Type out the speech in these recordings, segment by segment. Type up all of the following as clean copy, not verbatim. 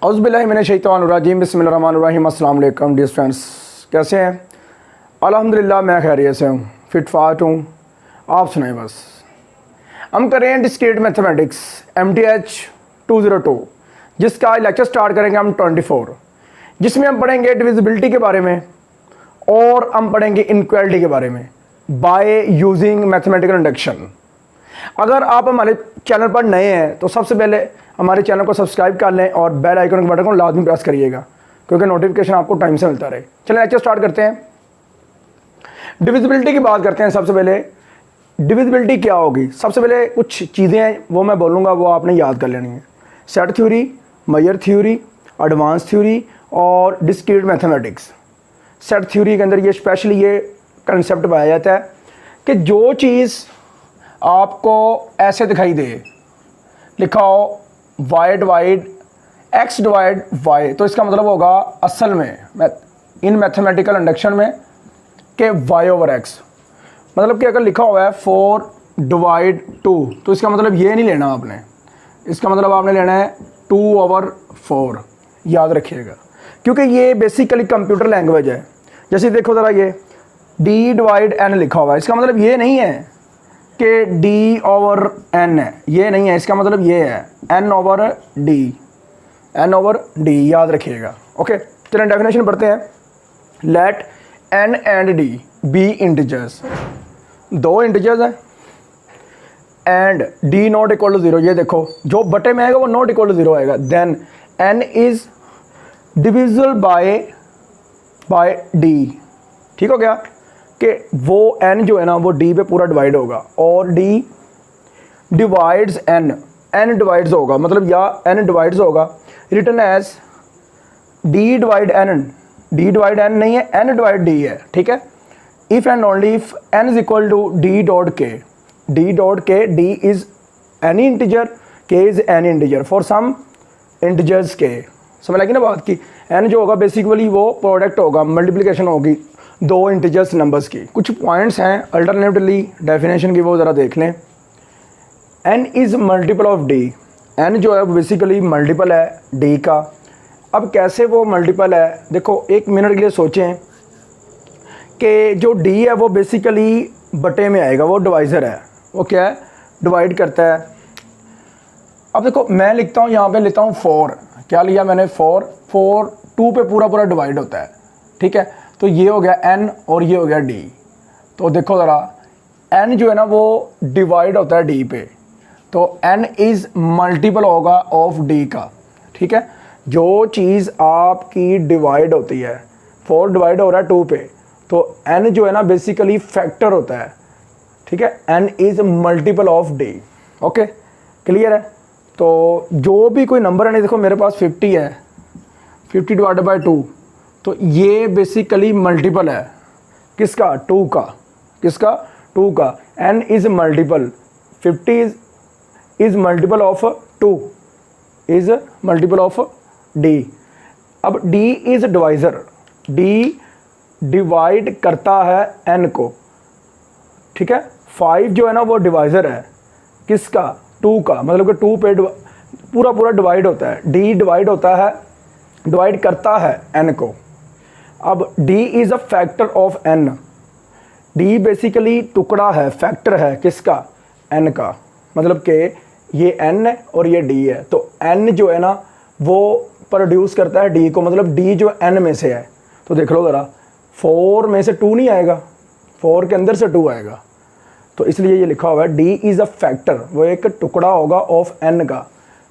औज़ुबिल्लाहिमिनश्शैतानिर्रजीम बिस्मिल्लाहिर्रहमानिर्रहीम। अस्सलाम वालेकुम डियर फ्रेंड्स, कैसे हैं? अल्हम्दुलिल्लाह मैं खैरियत से हूँ, फिट फाट हूँ। आप सुनाएं बस। हम कर रहे हैं डिस्क्रीट मैथमेटिक्स MTH 202, जिसका आज लेक्चर स्टार्ट करेंगे हम 24, जिसमें हम पढ़ेंगे डिविजिबिलिटी के बारे में और हम पढ़ेंगे इनक्वालिटी के बारे में बाय यूजिंग मैथमेटिकल इंडक्शन। अगर आप हमारे चैनल पर नए हैं तो सबसे पहले हमारे चैनल को सब्सक्राइब कर लें और बेल आइकन के बटन को लाजमी प्रेस करिएगा, क्योंकि नोटिफिकेशन आपको टाइम से मिलता रहे। चलिए लेक्चर स्टार्ट करते हैं। डिविजिबिलिटी की बात करते हैं। सबसे पहले डिविजिबिलिटी क्या होगी, सबसे पहले कुछ चीज़ें हैं वो मैं बोलूँगा, वो आपने याद कर लेनी है। Set theory, measure theory, advance theory और डिस्क्रीट मैथमेटिक्स। सेट थ्योरी के अंदर ये स्पेशली ये कंसेप्ट पाया जाता है कि जो चीज़ आपको ऐसे दिखाई दे, लिखा हो y divide x divide y, तो इसका मतलब होगा असल में इन मैथमेटिकल इंडक्शन में कि y ओवर x, मतलब कि अगर लिखा हुआ है 4 डिवाइड 2, तो इसका मतलब ये नहीं लेना आपने, इसका मतलब आपने लेना है 2 ओवर 4। याद रखिएगा, क्योंकि ये बेसिकली कंप्यूटर लैंग्वेज है। जैसे देखो ज़रा, ये d डिवाइड n लिखा हुआ है, इसका मतलब ये नहीं है कि d ओवर n है, ये नहीं है, इसका मतलब ये है n ओवर d, याद रखिएगा। ओके, चलिए डेफिनेशन पढ़ते हैं। Let n and d be integers, दो इंटीजर्स हैं and d not equal to 0, ये देखो जो बटे में आएगा वो नॉट इक्वल टू 0 आएगा। Then n is divisible by d। ठीक हो गया कि वो n जो है ना वो d पे पूरा डिवाइड होगा, और d डिवाइड्स n डिवाइड्स होगा, मतलब या n डिवाइड्स होगा, written as d divide n नहीं है, n डिवाइड d है। ठीक है, if and only if n is equal to d dot k, d is any integer, k is any integer for some integers k। समझ लगी ना बात की? n जो होगा बेसिकली वो प्रोडक्ट होगा, मल्टीप्लिकेशन होगी दो इंटीजर्स नंबर्स की। कुछ पॉइंट्स हैं अल्टरनेटिवली डेफिनेशन की, वो ज़रा देख लें। n is multiple of d, n जो है बेसिकली मल्टीपल है d का। अब कैसे वो मल्टीपल है, देखो एक मिनट के लिए सोचें कि जो d है वो बेसिकली बटे में आएगा, वो डिवाइज़र है, वो क्या है, डिवाइड करता है। अब देखो मैं लिखता हूँ, यहाँ पे लेता हूँ 4, क्या लिया मैंने 4, 2 पे पूरा डिवाइड होता है। ठीक है, तो ये हो गया n और ये हो गया d। तो देखो ज़रा, n जो है ना वो डिवाइड होता है d पे, तो n इज़ मल्टीपल होगा ऑफ d का। ठीक है, जो चीज़ आपकी डिवाइड होती है, 4 डिवाइड हो रहा है 2 पे, तो n जो है ना बेसिकली फैक्टर होता है। ठीक है, n is multiple of d। Okay, clear है? तो जो भी कोई नंबर है, नहीं देखो मेरे पास 50 है, 50 डिवाइडेड बाई 2, तो ये बेसिकली मल्टीपल है किसका, 2 का। किसका, 2 का। n is multiple, 50 is multiple of 2, is multiple of d। अब d is divisor, d divide करता है n को। ठीक है, 5 जो है ना वो डिवाइज़र है किसका, 2 का, मतलब कि 2 पे पूरा डिवाइड होता है, d डिवाइड होता है, डिवाइड करता है n को। अब d is a factor of n, d basically टुकड़ा है, फैक्टर है किसका, n का, मतलब कि ये n है और ये d है, तो n जो है ना वो प्रोड्यूस करता है d को, मतलब d जो n में से है। तो देख लो ज़रा, 4 में से 2 नहीं आएगा, 4 के अंदर से 2 आएगा, तो इसलिए ये लिखा हुआ है d इज़ अ फैक्टर, वो एक टुकड़ा होगा ऑफ n का।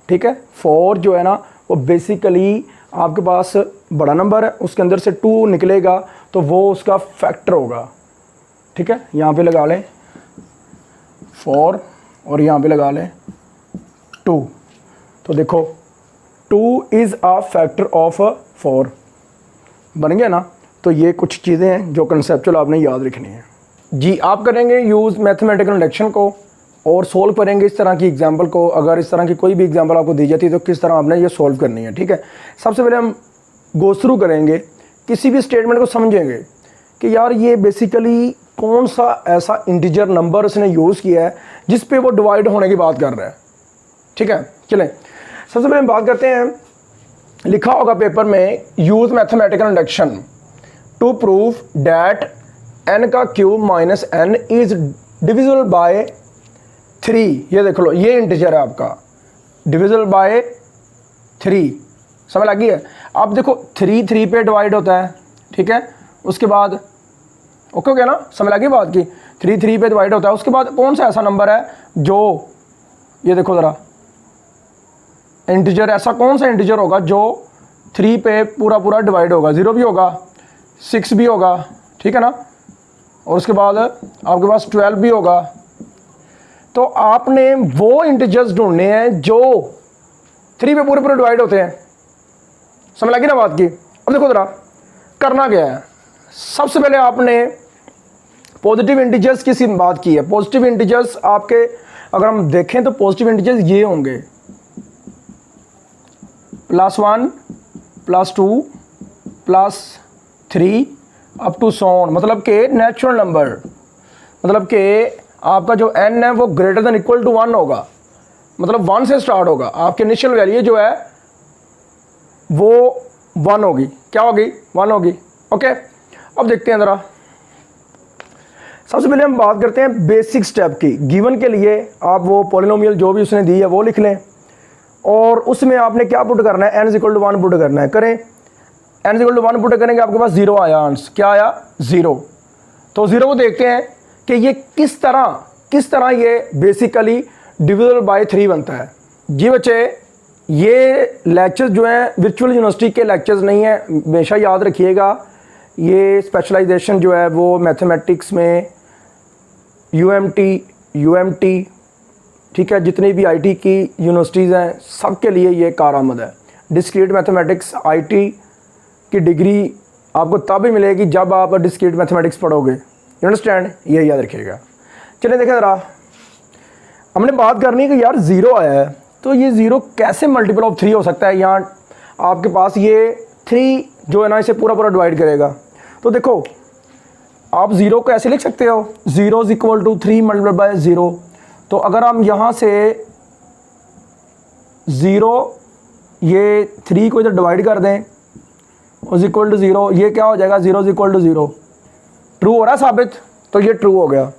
ठीक है, 4 जो है ना वो बेसिकली आपके पास बड़ा नंबर है, उसके अंदर से 2 निकलेगा, तो वो उसका फैक्टर होगा। ठीक है, यहाँ पे लगा लें 4 और यहाँ पे लगा लें 2, तो देखो 2 इज़ अ फैक्टर ऑफ 4 बन गया ना। तो ये कुछ चीज़ें हैं जो कंसेप्चुअल आपने याद रखनी है जी। आप करेंगे यूज़ मैथमेटिकल इंडक्शन को और सोल्व करेंगे इस तरह की एग्जांपल को। अगर इस तरह की कोई भी एग्जांपल आपको दी जाती है तो किस तरह आपने ये सोल्व करनी है। ठीक है, सबसे पहले हम गो थ्रू करेंगे, किसी भी स्टेटमेंट को समझेंगे कि यार ये बेसिकली कौन सा ऐसा इंटीजर नंबर उसने यूज़ किया है जिस पे वो डिवाइड होने की बात कर रहा है। ठीक है, चलें सबसे पहले हम बात करते हैं लिखा होगा पेपर में, use mathematical induction to prove that n का cube minus n is divisible by 3। ये देख लो, ये इंटीजर है आपका, डिविजिबल बाय 3। समझ लगी है? अब देखो 3 3 पे डिवाइड होता है, ठीक है। उसके बाद ओके हो गया ना, समझ लगी बात की? 3 3 पे डिवाइड होता है। उसके बाद कौन सा ऐसा नंबर है जो, ये देखो ज़रा, इंटीजर, ऐसा कौन सा इंटीजर होगा जो 3 पे पूरा पूरा डिवाइड होगा? 0 भी होगा, 6 भी होगा, ठीक है ना, और उसके बाद आपके पास 12 भी होगा। तो आपने वो इंटीजर्स ढूंढने हैं जो 3 पे पूरे पूरे डिवाइड होते हैं। समझ लगी ना बात की? अब देखो ज़रा करना क्या है। सबसे पहले आपने पॉजिटिव इंटीजर्स की बात की है। पॉजिटिव इंटीजर्स आपके अगर हम देखें तो पॉजिटिव इंटीजर्स ये होंगे +1 +2 +3 अप टू सॉन, मतलब कि नेचुरल नंबर, मतलब कि आपका जो n है वो ग्रेटर देन इक्वल टू 1 होगा, मतलब 1 से स्टार्ट होगा। आपकी इनिशियल वैल्यू जो है वो 1 होगी। क्या होगी? 1 होगी। ओके, अब देखते हैं ज़रा। सबसे पहले हम बात करते हैं बेसिक स्टेप की। गिवन के लिए आप वो पॉलिनोमियल जो भी उसने दी है वो लिख लें, और उसमें आपने क्या पुट करना है? n = 1 पुट करना है। करें, n = 1 पुट करेंगे, आपके पास 0 आया आंसर। क्या आया? 0। तो 0 को देखते हैं कि ये किस तरह ये बेसिकली डिविजिबल बाय 3 बनता है। जी बच्चे, ये लेक्चर्स जो हैं वर्चुअल यूनिवर्सिटी के लेक्चर्स नहीं है, हमेशा याद रखिएगा। ये स्पेशलाइजेशन जो है वो मैथमेटिक्स में UMT, ठीक है, जितनी भी IT की यूनिवर्सिटीज़ हैं सबके लिए ये कारआमद है। डिस्क्रीट मैथमेटिक्स IT की डिग्री आपको तब ही मिलेगी जब आप डिस्क्रीट मैथमेटिक्स पढ़ोगे। You understand? ये याद रखिएगा। चलिए देखें ज़रा, हमने बात करनी है कि यार 0 आया है, तो ये 0 कैसे मल्टीपल ऑफ 3 हो सकता है? यहाँ आपके पास ये 3 जो है ना, इसे पूरा पूरा डिवाइड करेगा। तो देखो, आप 0 को ऐसे लिख सकते हो, 0 = 3 मल्टीप्लाइड बाय 0। तो अगर हम यहाँ से 0 ये 3 को इधर डिवाइड कर दें और इक्वल टू 0, ये क्या हो जाएगा? 0 = 0। ट्रू हो रहा है साबित? तो ये ट्रू हो गया।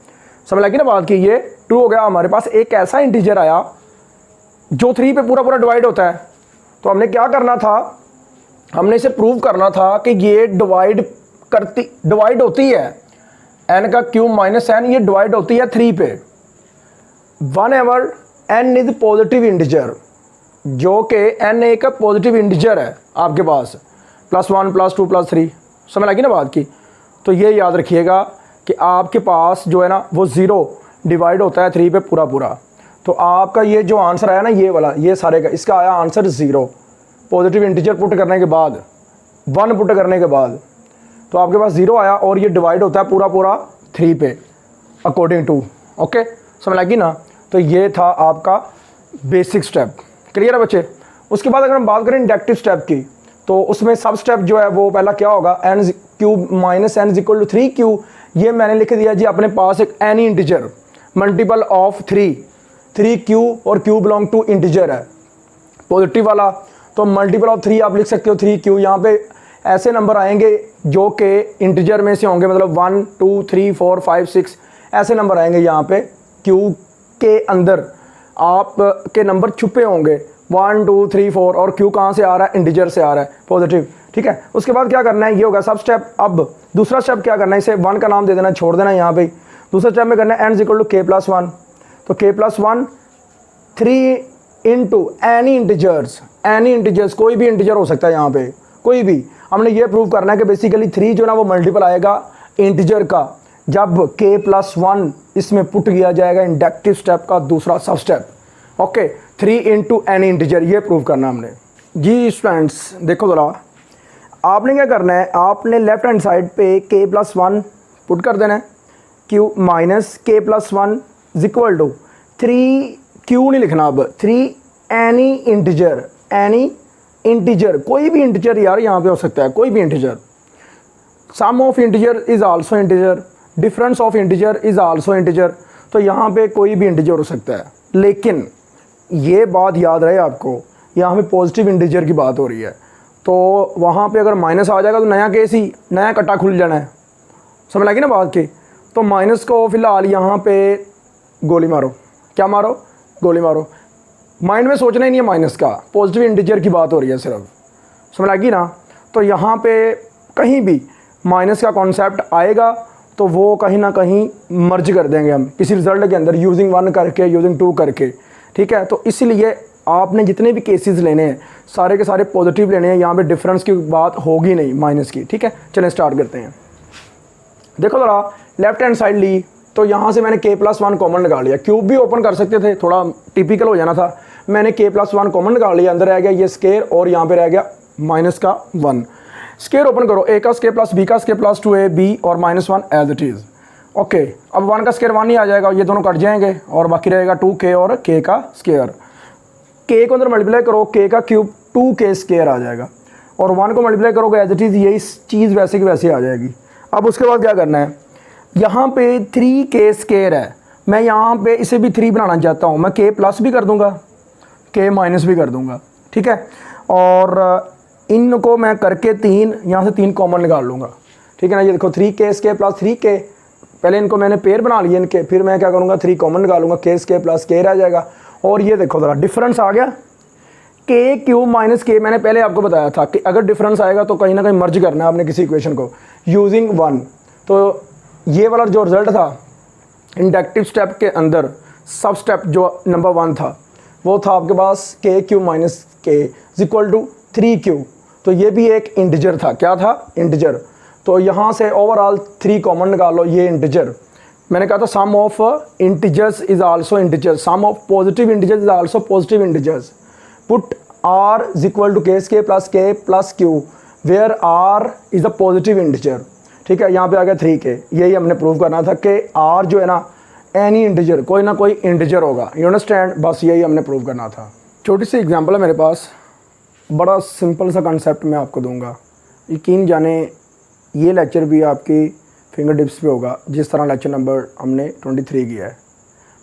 समझ लगी ना बात की? ये ट्रू हो गया। हमारे पास एक ऐसा इंटीजर आया जो 3 पे पूरा पूरा डिवाइड होता है। तो हमने क्या करना था? हमने इसे प्रूव करना था कि ये डिवाइड होती है, n का क्यूब माइनस n, ये डिवाइड होती है 3 पे। One ever n is positive integer, जो कि n एक पॉजिटिव इंटीजर है आपके पास, +1 +2 +3। समझ लगी ना बात की? तो ये याद रखिएगा कि आपके पास जो है ना वो 0 डिवाइड होता है 3 पे पूरा पूरा। तो आपका ये जो आंसर आया ना, ये वाला, ये सारे का, इसका आया आंसर 0 पॉजिटिव इंटीजर पुट करने के बाद, 1 पुट करने के बाद। तो आपके पास 0 आया और ये डिवाइड होता है पूरा पूरा 3 पे अकॉर्डिंग टू। ओके, समझ लगी ना? तो ये था आपका बेसिक स्टेप। क्लियर है बच्चे? उसके बाद अगर हम बात करें इंडक्टिव स्टेप की, तो उसमें सब स्टेप जो है वो पहला क्या होगा? n³ - n = 3q। ये मैंने लिख दिया जी अपने पास एक any integer multiple of 3q, और q बिलोंग टू इंटीजर है पॉजिटिव वाला, तो मल्टीपल ऑफ 3 आप लिख सकते हो 3q। यहाँ पे ऐसे नंबर आएंगे जो कि इंटीजर में से होंगे, मतलब 1 2 3 4 5 6 ऐसे नंबर आएंगे। यहाँ पे q के अंदर आप के नंबर छुपे होंगे, 1 2 3 4, और q कहाँ से आ रहा है? इंटीजर से आ रहा है, पॉजिटिव। ठीक है, उसके बाद क्या करना है? ये होगा सब स्टेप। अब दूसरा स्टेप क्या करना है? इसे 1 का नाम दे देना, छोड़ देना यहाँ पे। दूसरा स्टेप में करना है n = k+1। तो k+1 3 इंटू एनी इंटीजर्स, कोई भी इंटीजर हो सकता है यहाँ पे, कोई भी। हमने ये प्रूव करना है कि बेसिकली 3 जो ना वो मल्टीपल आएगा इंटीजर का जब k+1 इसमें पुट किया जाएगा, इंडक्टिव स्टेप का दूसरा सब step. Okay, 3 into any integer, ये प्रूव करना हमने। जी स्टूडेंट्स देखो ज़रा, आपने क्या करना है? आपने लेफ्ट हैंड साइड पे k+1 पुट कर देना है, q minus k+1 equal to 3q नहीं लिखना, अब 3 एनी इंटीजर, कोई भी इंटीजर यार यहाँ पे हो सकता है, कोई भी integer. Sum of integer is also integer, difference of integer is also integer. तो यहाँ पे कोई भी इंटीजर हो सकता है, लेकिन ये बात याद रहे आपको, यहाँ पे पॉजिटिव इंटीजर की बात हो रही है। तो वहाँ पे अगर माइनस आ जाएगा तो नया केस ही, नया कट्टा खुल जाना है, समझ लगी ना बात की। तो माइनस को फ़िलहाल यहाँ पे गोली मारो, क्या मारो, गोली मारो, माइंड में सोचना ही नहीं है माइनस का, पॉजिटिव इंटीजर की बात हो रही है सिर्फ, समझ लगी ना। तो यहाँ पे कहीं भी माइनस का कॉन्सेप्ट आएगा तो वो कहीं ना कहीं मर्ज कर देंगे हम किसी रिजल्ट के अंदर, यूजिंग 1 करके, यूजिंग 2 करके, ठीक है। तो इसलिए आपने जितने भी केसेस लेने हैं सारे के सारे पॉजिटिव लेने हैं, यहाँ पे डिफरेंस की बात होगी नहीं माइनस की, ठीक है। चलें स्टार्ट करते हैं। देखो ज़रा लेफ्ट हैंड साइड ली तो यहाँ से मैंने k+1 कॉमन निकाल लिया, क्यूब भी ओपन कर सकते थे, थोड़ा टिपिकल हो जाना था, मैंने k+1 कॉमन निकाल लिया, अंदर रह गया ये स्केयर और यहाँ पे रह गया माइनस का 1। स्केयर ओपन करो, a का स्केयर प्लस b का स्केयर प्लस 2a b और -1 एज इट इज़। ओके, अब 1 का स्केयर 1 ही आ जाएगा, ये दोनों कट जाएंगे और बाकी रहेगा 2k और k का स्केयर। k को अंदर मल्टीप्लाई करो, k का क्यूब 2k स्केयर आ जाएगा और 1 को मल्टीप्लाई करोगे एज इट इज़, यही चीज़ वैसे की वैसे आ जाएगी। अब उसके बाद क्या करना है, यहाँ पे 3k स्केयर है, मैं यहाँ पे इसे भी 3 बनाना चाहता हूँ, मैं k प्लस भी कर दूँगा, k माइनस भी कर दूँगा, ठीक है। और इनको मैं करके 3 यहाँ से 3 कॉमन निकाल लूँगा, ठीक है ना। ये देखो 3k स्केयर प्लस 3k, पहले इनको मैंने पेयर बना लिए इनके, फिर मैं क्या करूँगा 3 कॉमन निकालूंगा, k स्केयर प्लस k रह जाएगा। और ये देखो ज़रा डिफरेंस आ गया, k क्यूब माइनस k, मैंने पहले आपको बताया था कि अगर डिफरेंस आएगा तो कहीं ना कहीं मर्ज करना है आपने किसी इक्वेशन को यूजिंग 1। तो ये वाला जो रिजल्ट था इंडक्टिव स्टेप के अंदर, सब स्टेप जो नंबर 1 था वो था आपके पास k cube minus k is equal to 3q। तो ये भी एक इंटीजर था, क्या था, इंटीजर। तो यहाँ से ओवरऑल 3 कॉमन निकाल लो, ये इंटीजर, मैंने कहा था sum of integers is also integer, sum of positive integers is also positive integers. Put r is equal to k plus q where r is a positive integer, ठीक है। यहाँ पे आ गया 3k, यही हमने प्रूव करना था कि r जो है ना एनी इंटीजर, कोई ना कोई इंटीजर होगा, यू अंडरस्टैंड, बस यही हमने प्रूव करना था। छोटी सी एग्जांपल है मेरे पास, बड़ा सिंपल सा कंसेप्ट मैं आपको दूंगा, यकीन जाने ये लेक्चर भी आपकी फिंगर टिप्स पे होगा, जिस तरह लेक्चर नंबर हमने 23 किया है।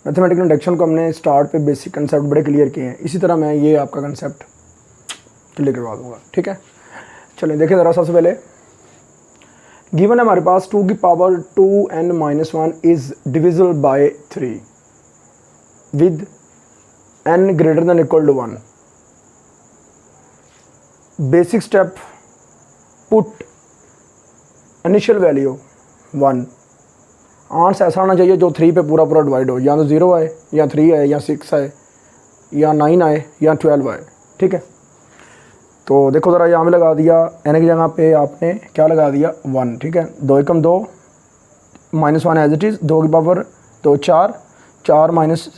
मैथमेटिकल इंडक्शन को हमने स्टार्ट पे बेसिक कंसेप्ट बड़े क्लियर किए हैं, इसी तरह मैं ये आपका कंसेप्ट क्लियर करवा दूँगा, ठीक है। चलिए देखिए ज़रा, सबसे पहले गिवन है हमारे पास 2 की power 2n-1 is divisible by 3 with n greater than equal to 1। Basic step, put initial value 1, answer ऐसा आना चाहिए जो 3 पे पूरा पूरा डिवाइड हो, या तो 0 आए या 3 आए या 6 आए या 9 आए या 12 आए, ठीक है। तो देखो ज़रा यहाँ पे लगा दिया n की जगह पे आपने क्या लगा दिया 1, ठीक है। 2 एकम 2 -1 एज इट इज़, 2 की पावर 2 4, 4 माइनस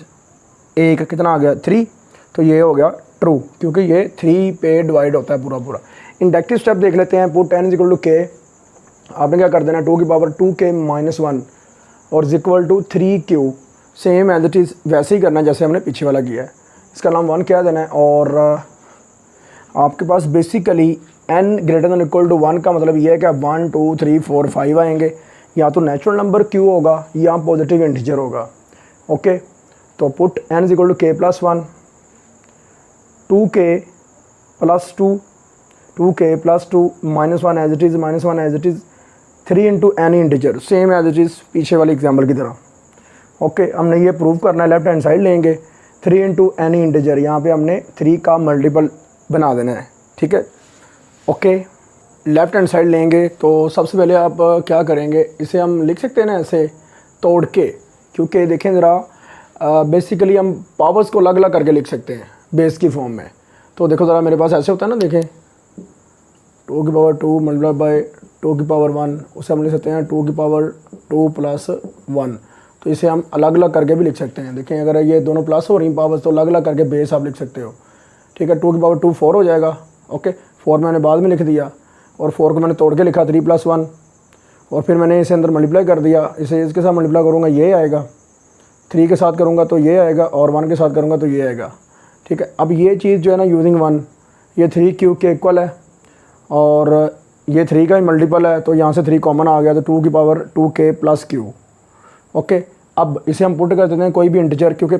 1 कितना आ गया 3, तो ये हो गया ट्रू, क्योंकि ये 3 पे डिवाइड होता है पूरा पूरा। इंडक्टिव स्टेप देख लेते हैं, put n is equal to k, आपने क्या कर देना 2 की पावर 2k माइनस 1 और is equal to 3q, same as it is वैसे ही करना जैसे हमने पीछे वाला किया है, इसका नाम 1 क्या देना है। और आपके पास basically n greater than equal to 1 का मतलब ये है कि 1 2 3 4 5 आएंगे, या तो नेचुरल नंबर q होगा या पॉजिटिव इंटीजर होगा, ओके। तो put n is equal to k plus 1, 2k plus 2, 2k plus 2 -1 as it is, -1 as it is, 3 into any integer, same as it is पीछे वाले एग्जाम्पल की तरह, okay. हमने ये प्रूव करना है, लेफ्ट हैंड साइड लेंगे 3 इंटू एनी इंटीजर, यहाँ पे हमने 3 का मल्टीपल बना देना है, ठीक है, ओके। लेफ्ट हैंड साइड लेंगे तो सबसे पहले आप क्या करेंगे, इसे हम लिख सकते हैं ना ऐसे तोड़ के, क्योंकि देखें ज़रा बेसिकली हम पावर्स को अलग अलग करके लिख सकते हैं बेस की फॉर्म में। तो देखो ज़रा मेरे पास ऐसे होता है ना, देखें 2 की पावर 2 मल्टीप्लाई बाई 2 की पावर 1, उसे हम लिख सकते हैं 2 की पावर 2 प्लस 1। तो इसे हम अलग अलग करके भी लिख सकते हैं, देखें अगर ये दोनों प्लस हो रही पावर्स तो अलग अलग करके बेस आप लिख सकते हो, ठीक है। 2 की पावर 2 4 हो जाएगा, ओके, 4 मैंने बाद में लिख दिया और 4 को मैंने तोड़ के लिखा 3 + 1, और फिर मैंने इसे अंदर मल्टीप्लाई कर दिया, इसे इसके साथ मल्टीप्लाई करूँगा ये आएगा, 3 के साथ करूँगा तो ये आएगा और 1 के साथ करूँगा तो ये आएगा, ठीक है। अब ये चीज़ जो है ना यूजिंग 1, ये 3q के इक्वल है और ये 3 का ही मल्टीपल है, तो यहाँ से 3 कॉमन आ गया, तो 2 की power 2k plus q, okay. अब इसे हम पुट कर देते हैं कोई भी इंटीजर, क्योंकि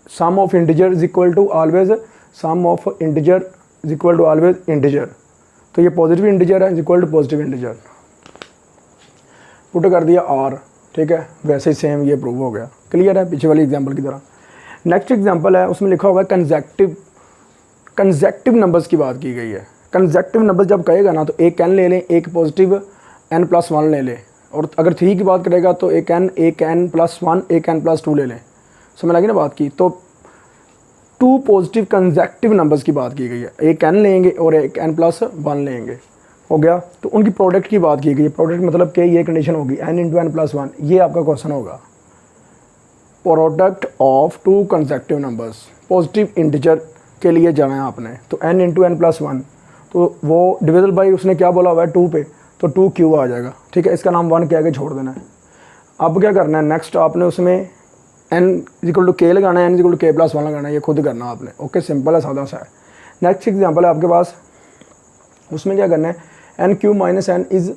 sum of integer is equal to always sum of integer is equal to always integer. तो तो ये पॉजिटिव इंटीजर है, equal to positive integer, put कर दिया आर, ठीक है। वैसे ही सेम ये प्रूव हो गया, क्लियर है पीछे वाली एग्जांपल की तरह। नेक्स्ट एग्जांपल है, उसमें लिखा हुआ है कंसेक्टिव नंबर्स की बात की गई है। कंसेक्टिव नंबर जब कहेगा ना तो एक n ले लें, एक पॉजिटिव n+1 ले लें, और अगर 3 की बात करेगा तो एक n+1 एक n+2 ले लें, समझ लगी ना बात की। तो 2 पॉजिटिव कंसेक्टिव नंबर्स की बात की गई है, एक n लेंगे और एक n+1 लेंगे, हो गया। तो उनकी प्रोडक्ट की बात की गई है, प्रोडक्ट मतलब कि ये कंडीशन होगी n × n+1, ये आपका क्वेश्चन होगा। Product of 2 consecutive numbers, positive integer के लिए जाना है आपने, तो n × n+1, तो वो डिविजल बाई उसने क्या बोला हुआ है 2 पे, तो 2 क्यू आ जाएगा, ठीक है। इसका नाम 1 कह के छोड़ देना है। अब क्या करना है नेक्स्ट, आपने उसमें n k लगाना है, n k+1 लगाना है, ये खुद करना है आपने, ओके। सिंपल है, सादा सा है। नेक्स्ट एग्जांपल है आपके पास, उसमें क्या करना है, n³ - n इज़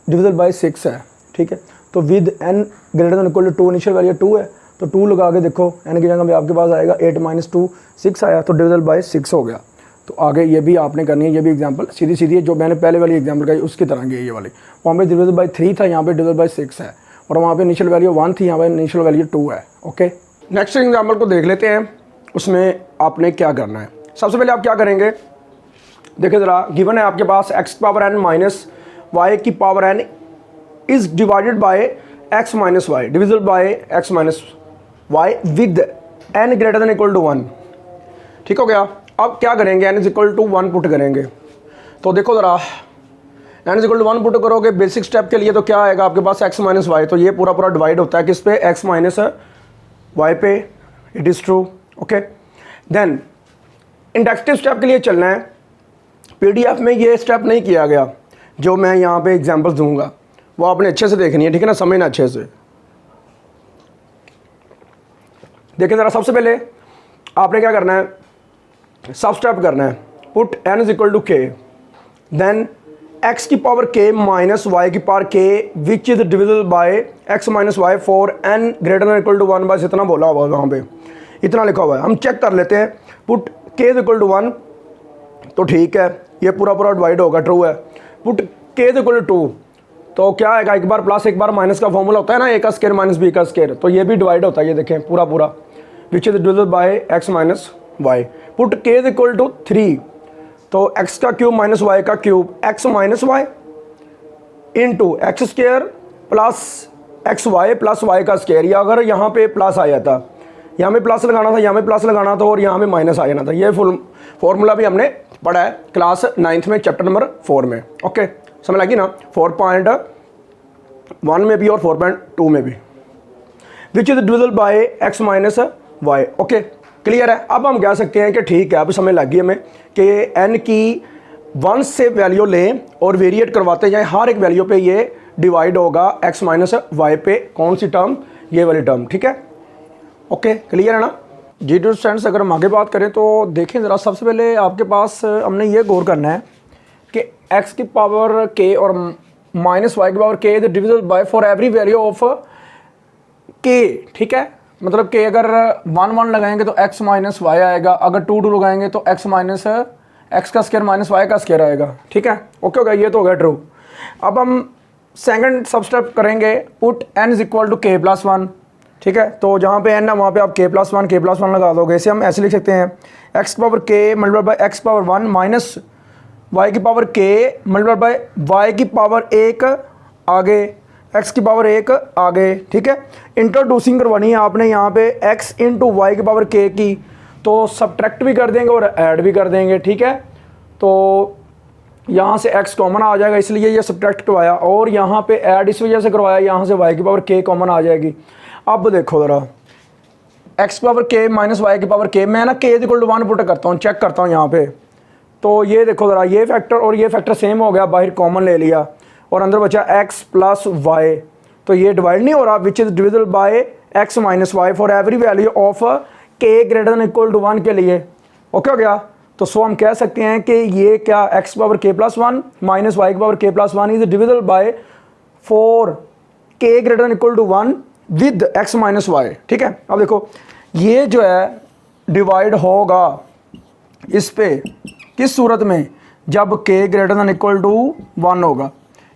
डिविजल बाई 6 है, ठीक है। तो विद n > 2, इनिशियल वैल्यू 2 है, तो 2 लगा के देखो, n की जगह पे आपके पास आएगा 8 - 2 6 आया, तो डिविजल बाई 6 हो गया। तो आगे ये भी आपने करनी है, ये भी एग्जांपल सीधी सीधी है, जो मैंने पहले वाली एग्जांपल कही उसकी तरह की है ये वाली। वहाँ पे डिविजल बाई 3 था, यहाँ पे डिविजल बाई 6 है, और वहाँ पे इनिशियल वैल्यू 1 थी, यहाँ पे इनिशियल वैल्यू 2 है, ओके। नेक्स्ट एग्जांपल को देख लेते हैं, उसमें आपने क्या करना है। सबसे पहले आप क्या करेंगे, देखिए ज़रा, गिवन है आपके पास x⁻n - y⁻n is divided by x - y, डिविजल by x - y with n > 1, ठीक हो गया। अब क्या करेंगे, n = 1 पुट करेंगे। तो देखो ज़रा, n = 1 पुट करोगे बेसिक स्टेप के लिए, तो क्या आएगा आपके पास x - y, तो ये पूरा पूरा डिवाइड होता है किस पे, x - y पे, it is true, okay. Then inductive step के लिए चलना है। PDF में ये स्टेप नहीं किया गया, जो मैं यहाँ पे एग्जांपल्स दूंगा वो आपने अच्छे से देखनी है, ठीक है ना, समझना अच्छे से। देखिए ज़रा, सबसे पहले आपने क्या करना है, सब स्टेप करना है, put n = k, then x⁻k - y⁻k which is divisible by x - y for n > 1, बस इतना बोला हुआ है वहाँ पे, इतना लिखा हुआ है। हम चेक कर लेते हैं, पुट k = 1, तो ठीक है, ये पूरा पूरा डिवाइड होगा, ट्रू है। पुट k = 2, तो क्या आएगा, एक बार प्लस एक बार माइनस का फॉर्मूला होता है ना, a² - b², तो ये भी डिवाइड होता है, ये देखें पूरा पूरा, विच is divisible by x - y। Put k = 3, तो x³ - y³ x - y into x² plus xy plus y², या अगर यहाँ पे प्लस आ जाता, यहाँ में प्लस लगाना था, यहाँ में प्लस लगाना था, और यहाँ में माइनस आ जाना था। ये फुल फॉर्मूला भी हमने पढ़ा है क्लास 9th में, चैप्टर नंबर 4 में, ओके। समझ लगी ना, 4.1 में भी और 4.2 में भी, विच is divisible by x - y, okay, clear है। अब हम कह सकते हैं कि ठीक है, अब समझ लगी हमें कि n की 1 से वैल्यू लें और वेरिएट करवाते जाएं, हर एक वैल्यू पे ये डिवाइड होगा x - y पे, कौन सी टर्म, ये वाली टर्म, ठीक है, ओके, क्लियर है ना जी। टू स्टूडेंट्स, अगर हम आगे बात करें तो देखें ज़रा, सबसे पहले आपके पास हमने ये गौर करना है कि x⁻k और -y⁻k is divisible bye for every value of k, ठीक है। मतलब कि अगर 1 1 लगाएंगे तो x - y आएगा, अगर 2 2 लगाएंगे तो x - y² आएगा, ठीक है, ओके हो गया, ये तो हो गया ट्रू। अब हम सेकंड सब स्टेप करेंगे, पुट n = k+1, ठीक है। तो जहाँ पे n है वहाँ पे आप k+1 लगा दोगे। इसे हम ऐसे लिख सकते हैं, x⁻k multiply by x⁻1 minus y⁻k multiply by y⁻1 आगे x⁻1 आगे, ठीक है। इंट्रोड्यूसिंग करवानी है आपने यहाँ पे x × y⁻k की, तो सब्ट्रैक्ट भी कर देंगे और ऐड भी कर देंगे, ठीक है। तो यहाँ से x कॉमन आ जाएगा, इसलिए ये सब्ट्रैक्ट करवाया, और यहाँ पे ऐड इस वजह से करवाया, यहाँ से y⁻k कॉमन आ जाएगी। अब देखो ज़रा, x⁻k - y⁻k, मैं ना k = 1 पुट करता हूँ, चेक करता हूँ यहाँ पे, तो ये देखो ज़रा, ये फैक्टर और ये फैक्टर सेम हो गया, बाहर कॉमन ले लिया, और अंदर बचा x + y, तो ये डिवाइड नहीं हो रहा, which is डिविजल by x - y for every value of k > 1 के लिए, ओके हो गया। तो सो हम कह सकते हैं कि ये क्या, x⁻k+1 minus y⁻k+1 is divisible bye for k > 1 with x - y, ठीक है। अब देखो, ये जो है डिवाइड होगा इस पे, किस सूरत में, जब k greater than equal to 1 होगा।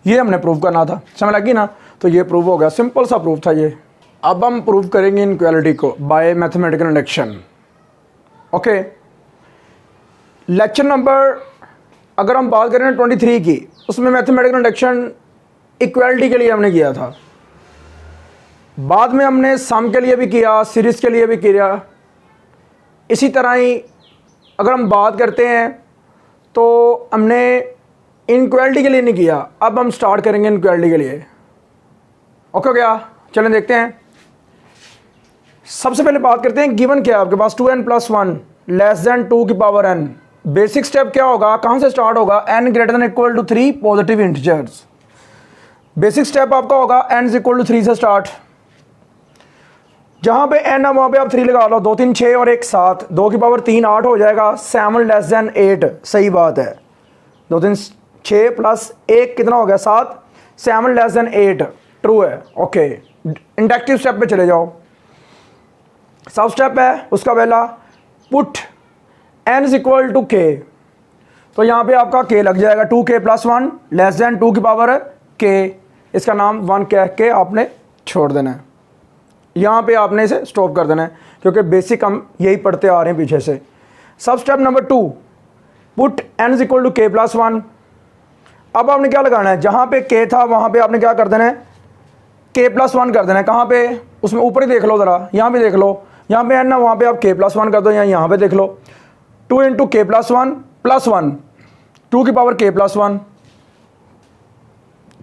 ये हमने प्रूव करना था, समझ लगी ना। तो ये प्रूव हो गया, सिंपल सा प्रूफ था ये। अब हम प्रूव करेंगे इनइक्वालिटी को bye mathematical induction. Okay, lecture number अगर हम बात करें 23 की, उसमें मैथमेटिकल इंडक्शन इक्वालिटी के लिए हमने किया था। बाद में हमने सम के लिए भी किया, सीरीज़ के लिए भी किया। इसी तरह ही अगर हम बात करते हैं तो हमने इनइक्वालिटी के लिए नहीं किया, अब हम स्टार्ट करेंगे इनइक्वालिटी के लिए। ओके क्या, चलें देखते हैं। सबसे पहले बात करते हैं गिवन क्या है आपके पास, 2n + 1 लेस दैन 2 की पावर n। बेसिक स्टेप क्या होगा, कहाँ से स्टार्ट होगा, n greater than equal to 3 positive integers. Basic step आपका होगा n इक्वल टू 3 से स्टार्ट। जहाँ पे n है वहाँ पे आप 3 लगा लो, 2 3 6 और 1 7, 2 की पावर 3 8 हो जाएगा। 7 लेस दैन 8, सही बात है। 2 3 6 प्लस 1 कितना हो गया 7। 7 लेस दैन 8 ट्रू है। ओके, इंडक्टिव स्टेप पे चले जाओ। सब स्टेप है उसका पहला, put n equal to k। तो यहाँ पे आपका k लग जाएगा, 2k + 1 लेस दैन 2 की पावर k। इसका नाम 1 कह के आपने छोड़ देना है, यहाँ पे आपने इसे स्टॉप कर देना है, क्योंकि बेसिक हम यही पढ़ते आ रहे हैं पीछे से। Sub step number 2, put n equal to k + 1। अब आपने क्या लगाना है, जहाँ पे k था वहाँ पे आपने क्या कर देना है, k + 1 कर देना है। कहाँ पे, उसमें ऊपर ही देख लो ज़रा, यहाँ पे देख लो, यहाँ पे n ना, वहाँ पे आप k + 1 कर दो, यहाँ पे देख लो 2 × k + 1 + 1, 2 की पावर k + 1।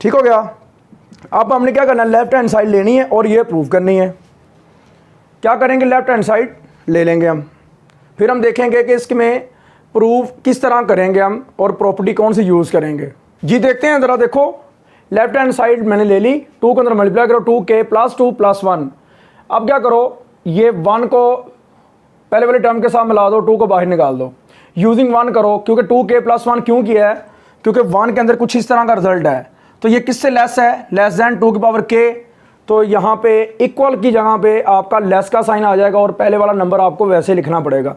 ठीक हो गया। अब हमने क्या करना है, लेफ्ट हैंड साइड लेनी है और ये प्रूव करनी है। क्या करेंगे, लेफ्ट हैंड साइड ले लेंगे हम, फिर हम देखेंगे कि इसमें प्रूफ किस तरह करेंगे हम और प्रॉपर्टी कौन सी यूज़ करेंगे। जी देखते हैं ज़रा, देखो लेफ्ट हैंड साइड मैंने ले ली, 2 के अंदर मल्टीप्लाई करो, 2k + 2 + 1। अब क्या करो, ये 1 को पहले वाले टर्म के साथ मिला दो, 2 को बाहर निकाल दो, यूजिंग 1 करो, क्योंकि 2k + 1 क्यों किया है, क्योंकि 1 के अंदर कुछ इस तरह का रिजल्ट है। तो ये किससे लेस है, लेस दैन 2 की पावर k। तो यहाँ पे इक्वल की जगह पे आपका लेस का साइन आ जाएगा और पहले वाला नंबर आपको वैसे लिखना पड़ेगा,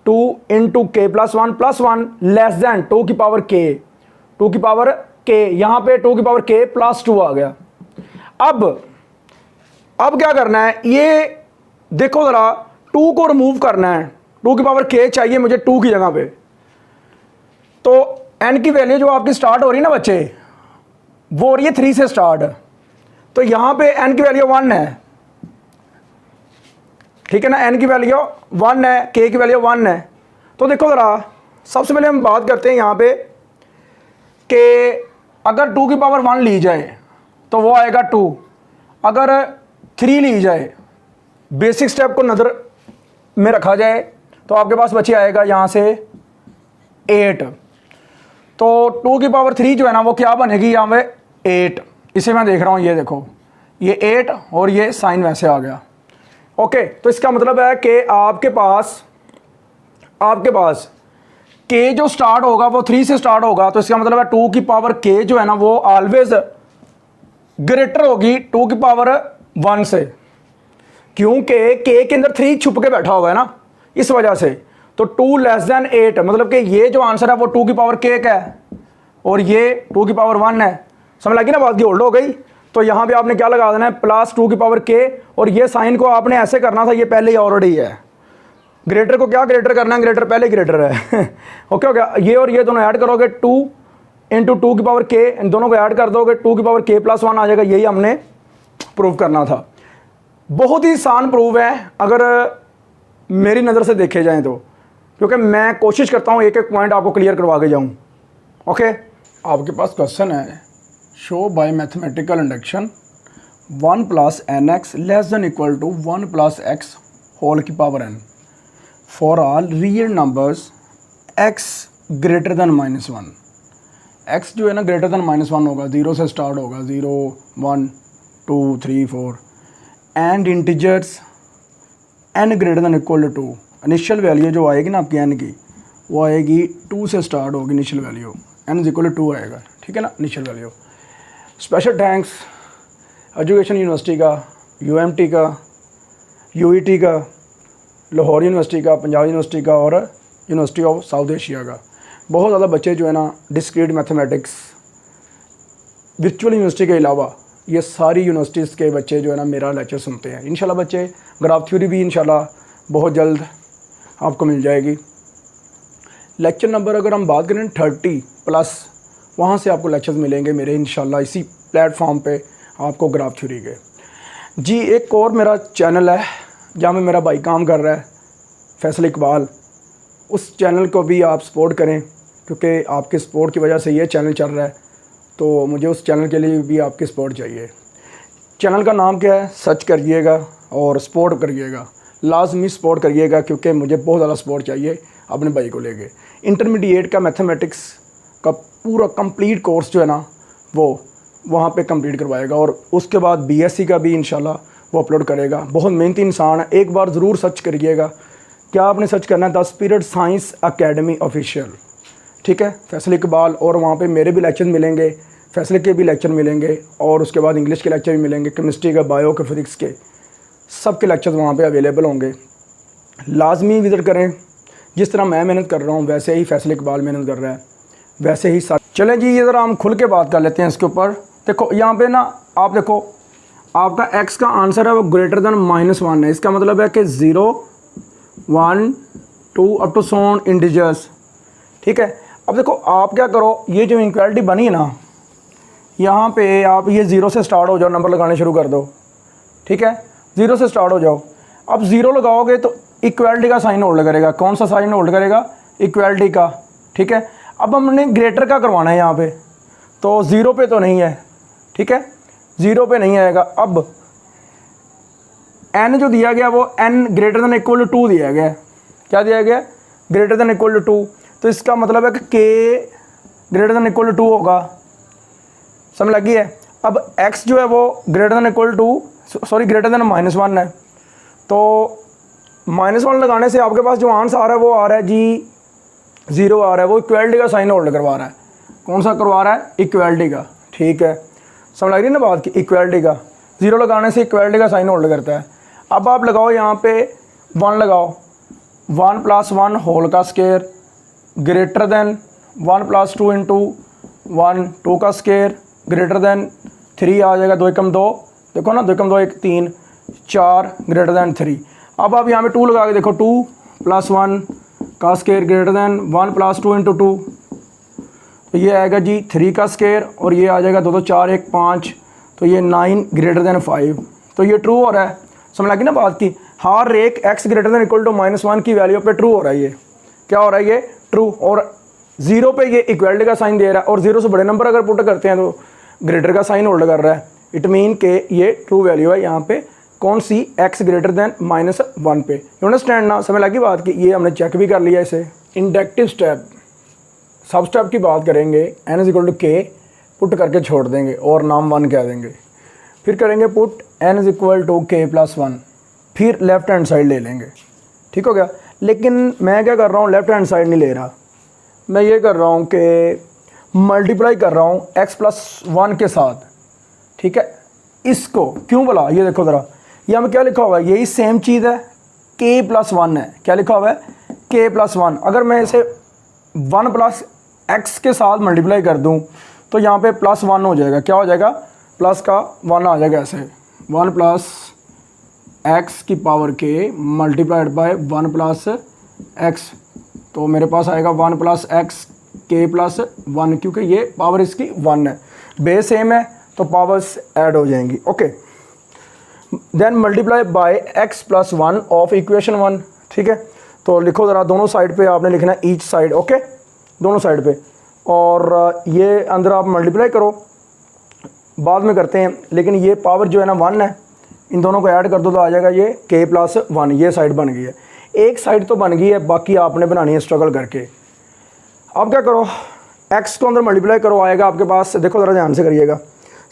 2 × k + 1 + 1 लेस दैन 2 की पावर k, 2 की पावर k, यहाँ पे 2 की पावर k + 2 आ गया। अब क्या करना है, ये देखो ज़रा, 2 को रिमूव करना है, 2 की पावर k चाहिए मुझे 2 की जगह पे। तो n की वैल्यू जो आपकी स्टार्ट हो रही है ना बच्चे, वो हो रही है 3 से स्टार्ट। तो यहाँ पे n की वैल्यू 1 है, ठीक है ना, n की वैल्यू 1 है, k की वैल्यू 1 है। तो देखो ज़रा, सबसे पहले हम बात करते हैं यहाँ पे कि अगर 2 की पावर 1 ली जाए तो वो आएगा 2, अगर 3 ली जाए, बेसिक स्टेप को नज़र में रखा जाए, तो आपके पास बचे आएगा यहाँ से 8। तो 2 की पावर 3 जो है ना वो क्या बनेगी, यहाँ पे 8। इसे मैं देख रहा हूँ, ये देखो, ये 8 और ये साइन वैसे आ गया। ओके, तो इसका मतलब है कि आपके पास k जो स्टार्ट होगा वो 3 से स्टार्ट होगा। तो इसका मतलब है 2 की पावर k जो है ना वो ऑलवेज ग्रेटर होगी 2 की पावर 1 से, क्योंकि k के अंदर 3 छुप के बैठा हुआ है ना, इस वजह से। तो 2 लेस दैन 8, मतलब कि ये जो आंसर है वो 2 की पावर k का है और ये 2 की पावर 1 है। समझ लगी ना बात की, होल्ड हो गई। तो यहाँ पे आपने क्या लगा देना है, प्लस 2 की पावर k, और ये साइन को आपने ऐसे करना था, ये पहले ही ऑलरेडी है। ग्रेटर को क्या ग्रेटर करना है, ग्रेटर पहले ग्रेटर है। ओके हो गया। ये और ये दोनों ऐड करोगे, 2 × 2 की पावर k, इन दोनों को ऐड कर दोगे, 2 की पावर k + 1 आ जाएगा। यही हमने प्रूव करना था। बहुत ही आसान प्रूव है अगर मेरी नज़र से देखे जाएँ तो, क्योंकि मैं कोशिश करता हूँ एक एक पॉइंट आपको क्लियर करवा के जाऊँ। ओके, आपके पास क्वेश्चन है, show by mathematical induction 1 + nx less than equal to 1 + x whole की power n for all real numbers x greater than -1। x जो है ना ग्रेटर दैन -1 होगा, 0 से स्टार्ट होगा, 0 1 2 3 4, and integers n greater than equal to 2। Initial value जो आएगी ना आपकी n की, वो आएगी 2 से स्टार्ट होगी initial value, n equal to 2 आएगा, ठीक है ना, initial value. Special thanks education university का, UMT का, UET का, लाहौर यूनिवर्सिटी का, पंजाब यूनिवर्सिटी का और यूनिवर्सिटी ऑफ साउथ एशिया का। बहुत ज़्यादा बच्चे जो है ना डिस्क्रीट मैथमेटिक्स वर्चुअल यूनिवर्सिटी के अलावा ये सारी यूनिवर्सिटीज़ के बच्चे जो है ना मेरा लेक्चर सुनते हैं। इंशाल्लाह बच्चे ग्राफ थ्योरी भी इंशाल्लाह बहुत जल्द आपको मिल जाएगी। लेक्चर नंबर अगर हम बात करें 30+, वहाँ से आपको लेक्चर्स मिलेंगे मेरे इंशाल्लाह इसी प्लेटफॉर्म पे आपको ग्राफ थ्योरी के। जी एक और मेरा चैनल है जहाँ में मेरा भाई काम कर रहा है फैसल इकबाल, उस चैनल को भी आप सपोर्ट करें क्योंकि आपके सपोर्ट की वजह से ये चैनल चल रहा है, तो मुझे उस चैनल के लिए भी आपकी सपोर्ट चाहिए। चैनल का नाम क्या है, सर्च करिएगा और सपोर्ट करिएगा, लाजमी सपोर्ट करिएगा क्योंकि मुझे बहुत ज़्यादा सपोर्ट चाहिए अपने भाई को लेके। इंटरमीडिएट का मैथमेटिक्स का पूरा कंप्लीट कोर्स जो है ना वो वहाँ पे कंप्लीट करवाएगा और उसके बाद बीएससी का भी इंशाल्लाह वो अपलोड करेगा। बहुत मेहनती इंसान है, एक बार ज़रूर सर्च करिएगा। क्या आपने सर्च करना है 10 पीरियड साइंस अकेडमी ऑफिशियल, ठीक है, फैसल इकबाल। और वहाँ पे मेरे भी लेक्चर मिलेंगे, फैसल के भी लेक्चर मिलेंगे और उसके बाद इंग्लिश के लेक्चर भी मिलेंगे, केमिस्ट्री के, बायो के, फिजिक्स के, सब के लेक्चर्स वहाँ पे अवेलेबल होंगे। लाजमी विज़िट करें। जिस तरह मैं मेहनत कर रहा हूँ वैसे ही फैसल इकबाल मेहनत कर रहा है, वैसे ही चलें जी ये ज़रा हम खुल के बात कर लेते हैं इसके ऊपर। देखो यहाँ पे ना आप देखो आपका x का आंसर है वो ग्रेटर देन -1 है। इसका मतलब है कि 0, 1, 2 अप टू सोन इंटीजर्स, ठीक है। अब देखो आप क्या करो, ये जो इनक्वालिटी बनी है ना यहाँ पे आप ये 0 से स्टार्ट हो जाओ, नंबर लगाने शुरू कर दो, ठीक है, 0 से स्टार्ट हो जाओ। अब 0 लगाओगे तो इक्वालिटी का साइन होल्ड करेगा। कौन सा साइन होल्ड करेगा, इक्वालिटी का, ठीक है। अब हमने ग्रेटर का करवाना है यहाँ पे, तो 0 पे तो नहीं है, ठीक है, 0 पे नहीं आएगा। अब n जो दिया गया वो n greater than equal to 2 दिया गया है। क्या दिया गया, ग्रेटर देन इक्वल टू 2, तो इसका मतलब है कि k greater than equal to 2 होगा, समझ लगी है। अब x जो है वो greater than equal to greater than -1 है, तो -1 लगाने से आपके पास जो आंसर आ रहा है वो आ रहा है जी 0 आ रहा है। वो इक्वालिटी का साइन होल्ड करवा रहा है। कौन सा करवा रहा है, इक्वालिटी का, ठीक है, समझ लग रही है ना बात की। इक्वालिटी का 0 लगाने से इक्वालिटी का साइन होल्ड करता है। अब आप लगाओ यहाँ पे 1 लगाओ, 1 + 1 होल का स्क्वायर ग्रेटर देन 1 + 2 × 1 2 का स्क्वायर ग्रेटर देन 3 आ जाएगा, 2 × 2, देखो ना 2 × 2 1 3 4 ग्रेटर देन 3। अब आप यहाँ पे 2 लगा के देखो, 2 + 1 का स्क्वायर ग्रेटर देन 1 + 2 × 2, तो ये आएगा जी 3 का स्क्वायर और ये आ जाएगा 2 2 4 1 5, तो ये 9 ग्रेटर देन 5। तो ये ट्रू हो रहा है, समझ लगी ना बात की। हर एक x greater than equal to -1 की वैल्यू पे ट्रू हो रहा है। ये क्या हो रहा है, ये ट्रू। और 0 पे ये इक्वलिटी का साइन दे रहा है और 0 से बड़े नंबर अगर पुट करते हैं तो ग्रेटर का साइन होल्ड कर रहा है। इट मीन के ये ट्रू वैल्यू है यहाँ पे कौन सी, x ग्रेटर देन -1 पे। यू अंडरस्टैंड ना, समझ लगी बात की। ये हमने चेक भी कर लिया इसे। इंडक्टिव स्टेप, सब स्टेप की बात करेंगे, n = k पुट करके छोड़ देंगे और नाम 1 कह देंगे। फिर करेंगे पुट n = k + 1, फिर लेफ्ट हैंड साइड ले लेंगे, ठीक हो गया। लेकिन मैं क्या कर रहा हूँ, लेफ्ट हैंड साइड नहीं ले रहा, मैं ये कर रहा हूँ कि मल्टीप्लाई कर रहा हूँ x + 1 के साथ, ठीक है। इसको क्यों बोला, ये देखो ज़रा यहाँ में क्या लिखा हुआ है, यही सेम चीज़ है, k + 1 है। क्या लिखा हुआ है, k + 1। अगर मैं इसे 1 + x के साथ मल्टीप्लाई कर दूं तो यहाँ पे +1 हो जाएगा। क्या हो जाएगा, प्लस का 1 आ जाएगा ऐसे, 1 + x की power k multiplied by 1 + x, तो मेरे पास आएगा 1 + x k + 1, क्योंकि ये पावर इसकी 1 है, बेस सेम है तो पावर्स ऐड हो जाएंगी। Okay, then multiply by x + 1 of equation 1, ठीक है। तो लिखो ज़रा, दोनों साइड पे आपने लिखना है ईच साइड, ओके, दोनों साइड पे। और ये अंदर आप मल्टीप्लाई करो, बाद में करते हैं, लेकिन ये पावर जो है ना 1 है, इन दोनों को ऐड कर दो तो आ जाएगा ये k + 1। ये साइड बन गई है, एक साइड तो बन गई है, बाकी आपने बनानी है स्ट्रगल करके। अब क्या करो, x को अंदर मल्टीप्लाई करो, आएगा आपके पास, देखो ज़रा ध्यान से करिएगा।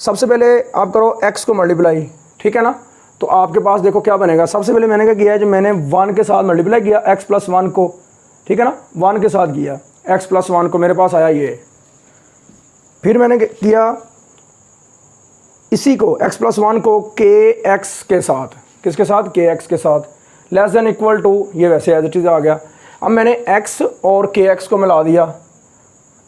सबसे पहले आप करो x को मल्टीप्लाई, ठीक है ना, तो आपके पास देखो क्या बनेगा। सबसे पहले मैंने क्या किया है, जो मैंने 1 के साथ मल्टीप्लाई किया x + 1 को, ठीक है ना, 1 के साथ किया x + 1 को, मेरे पास आया ये। फिर मैंने किया इसी को x + 1 को kx के साथ, किसके साथ, kx के साथ, लेस देन इक्वल टू, ये वैसे एज इट इज़ आ गया। अब मैंने x और kx को मिला दिया,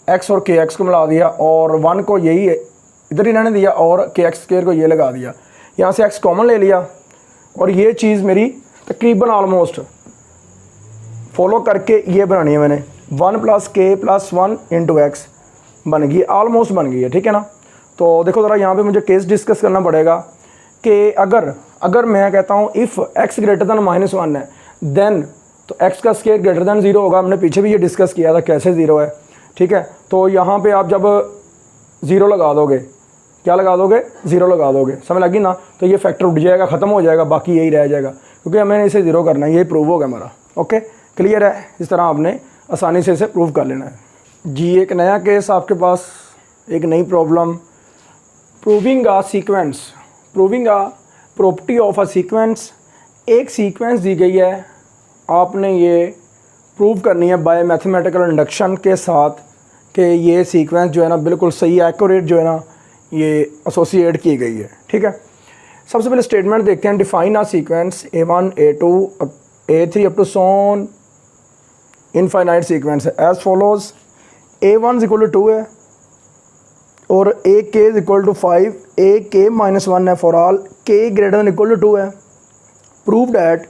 एक्स और के एक्स को मिला दिया और 1 को यही इधर ही रहने दिया और के एक्स स्क्वायर को ये लगा दिया, यहाँ से एक्स कॉमन ले लिया और ये चीज़ मेरी तकरीबन ऑलमोस्ट फॉलो करके ये बनानी है मैंने, 1 + k + 1 × x बन गई, ऑलमोस्ट बन गई है, ठीक है ना। तो देखो ज़रा यहाँ पे मुझे केस डिस्कस करना पड़ेगा कि अगर मैं कहता हूँ इफ़ x > -1 है देन तो x का स्क्वायर ग्रेटर दैन 0 होगा। हमने पीछे भी ये डिस्कस किया था कैसे 0 है, ठीक है। तो यहाँ पे आप जब 0 लगा दोगे, क्या लगा दोगे, 0 लगा दोगे, समझ लगी ना। तो ये फैक्टर उठ जाएगा, ख़त्म हो जाएगा, बाकी यही रह जाएगा क्योंकि हमें इसे 0 करना है, ये प्रूव हो गया हमारा। ओके, क्लियर है। इस तरह आपने आसानी से इसे प्रूव कर लेना है जी। एक नया केस आपके पास, एक नई problem, proving a sequence, proving a property of a sequence. एक सीक्वेंस दी गई है, आपने ये प्रूव करनी है बाय मैथमेटिकल इंडक्शन के साथ कि ये सीक्वेंस जो है ना बिल्कुल सही एक्यूरेट जो है ना ये एसोसिएट की गई है, ठीक है। सबसे पहले स्टेटमेंट देखते हैं, define a sequence A1 A2 A3 up to son infinite sequence है एज फॉलोज। A1 = 2 है और AK = 5, AK - 1 है फॉर ऑल k > 2 है। प्रूव डैट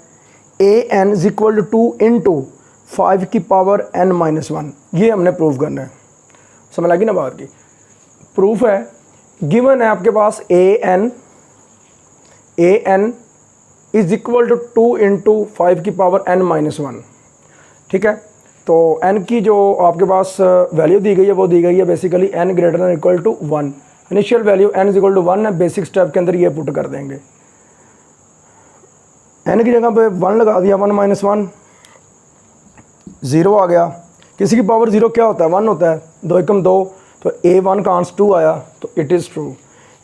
AN = 2 × 5 की पावर n - 1, ये हमने प्रूव करना है, समझ लगी ना बात की। प्रूफ है, गिवन है आपके पास AN = 2 × 5 की पावर n - 1, ठीक है। तो n की जो आपके पास वैल्यू दी गई है वो दी गई है basically n > 1। Initial value n = 1 है, बेसिक स्टेप के अंदर ये पुट कर देंगे। n की जगह पे 1 लगा दिया, 1 - 1 0 आ गया। किसी की पावर 0 क्या होता है, 1 होता है, 2 × 2, तो A1 का आंसर 2 आया, तो इट इज़ ट्रू।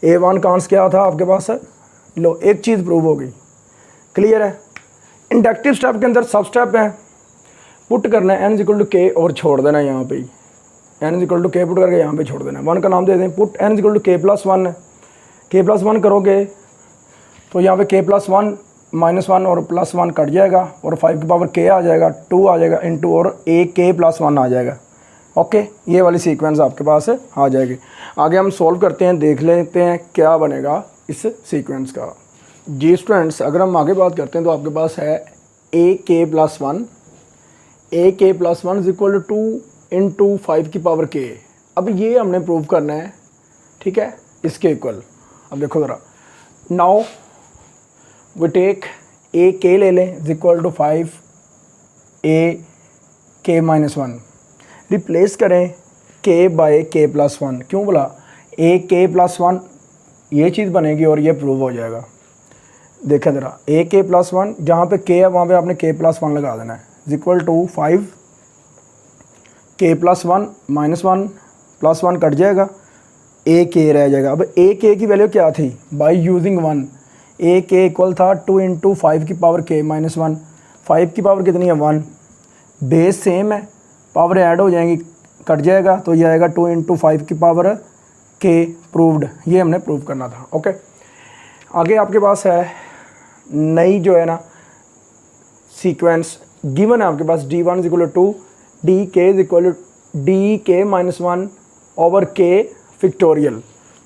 A1 का आंसर क्या था आपके पास है, लो एक चीज़ प्रूव हो गई, क्लियर है। इंडक्टिव स्टेप के अंदर सब स्टेप है, पुट करना है n = k और छोड़ देना है यहाँ पे ही, n = k पुट करके यहाँ पे छोड़ देना है। 1 का नाम दे दें, पुट n = k + 1 है, k + 1 करोगे तो यहाँ पे k + 1 -1 और +1 कट जाएगा और 5 की पावर k आ जाएगा, 2 आ जाएगा इंटू और AK + 1 आ जाएगा। ओके, ये वाली सीक्वेंस आपके पास आ जाएगी। आगे हम सॉल्व करते हैं, देख लेते हैं क्या बनेगा इस सीक्वेंस का। जी स्टूडेंट्स, अगर हम आगे बात करते हैं तो आपके पास है AK + 1, AK + 1 = 2 × 5 की पावर k। अब ये हमने प्रूव करना है, ठीक है, इसके इक्वल। अब देखो ज़रा, नाउ वी टेक AK ले लें = 5 AK - 1, रिप्लेस करें k / k + 1। क्यों बोला, AK + 1 ये चीज़ बनेगी और ये प्रूव हो जाएगा। देखें ज़रा, AK + 1 जहाँ पे k है वहाँ पे आपने k + 1 लगा देना है, = 5 k + 1 -1 +1 कट जाएगा, AK रह जाएगा। अब AK की वैल्यू क्या थी, बाय यूजिंग 1, AK इक्वल था 2 × 5 की पावर k - 1, 5 की पावर कितनी है 1, बेस सेम है, पावर ऐड हो जाएंगी, कट जाएगा, तो ये आएगा 2 × 5 की पावर k। प्रूव्ड, ये हमने प्रूव करना था। ओके, आगे आपके पास है नई जो है ना सीक्वेंस, गिवन है आपके पास D1 = 2, DK - 1 over k factorial,